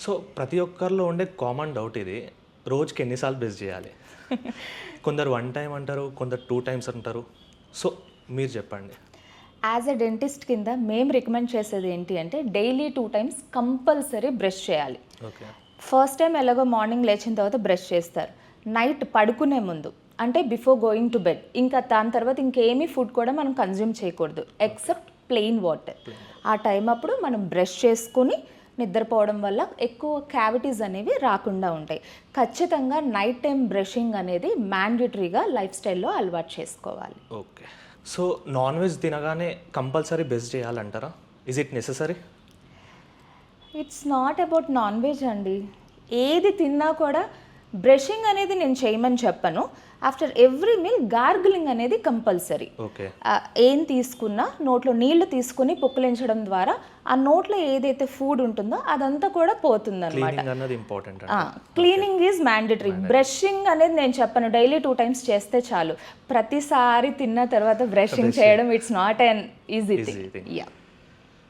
So ప్రతి ఒక్కరిలో ఉండే కామన్ డౌట్ ఇది, రోజుకి ఎన్నిసార్లు బ్రష్ చేయాలి? కొందరు 1 టైం అంటారు, కొందరు 2 టైమ్స్ అంటారు. సో మీరు చెప్పండి. యాజ్ ఎ డెంటిస్ట్ కింద మేము రికమెండ్ చేసేది ఏంటి అంటే డైలీ 2 టైమ్స్ కంపల్సరీ బ్రష్ చేయాలి. ఓకే. ఫస్ట్ టైం ఎలాగో మార్నింగ్ లేచిన తర్వాత బ్రష్ చేస్తారు, నైట్ పడుకునే ముందు అంటే బిఫోర్ గోయింగ్ టు బెడ్, ఇంకా దాని తర్వాత ఇంకేమీ ఫుడ్ కూడా మనం కన్జ్యూమ్ చేయకూడదు ఎక్సెప్ట్ ప్లెయిన్ వాటర్. ఆ టైం అప్పుడు మనం బ్రష్ చేసుకుని నిద్రపోవడం వల్ల ఎక్కువ క్యావిటీస్ అనేవి రాకుండా ఉంటాయి. ఖచ్చితంగా నైట్ టైం బ్రషింగ్ అనేది మ్యాండేటరీగా లైఫ్ స్టైల్లో అలవాటు చేసుకోవాలి. ఓకే. సో నాన్ వెజ్ తినగానే కంపల్సరీ బ్రష్ చేయాలంటారా? Is it necessary? It's not about non veg అండి. ఏది తిన్నా కూడా బ్రషింగ్ అనేది నేను చేయమని చెప్పను. ఆఫ్టర్ ఎవ్రీ మీల్ గార్గిలింగ్ అనేది కంపల్సరీ. ఓకే. ఏం తీసుకున్నా నోట్లో నీళ్లు తీసుకుని పుక్కిలించడం ద్వారా ఆ నోట్లో ఏదైతే ఫుడ్ ఉంటుందో అదంతా కూడా పోతుంది అనమాట. Cleaning is mandatory. బ్రషింగ్ అనేది నేను చెప్పను, డైలీ 2 టైమ్స్ చేస్తే చాలు. ప్రతిసారి తిన్న తర్వాత బ్రషింగ్ చేయడం it's not an easy thing.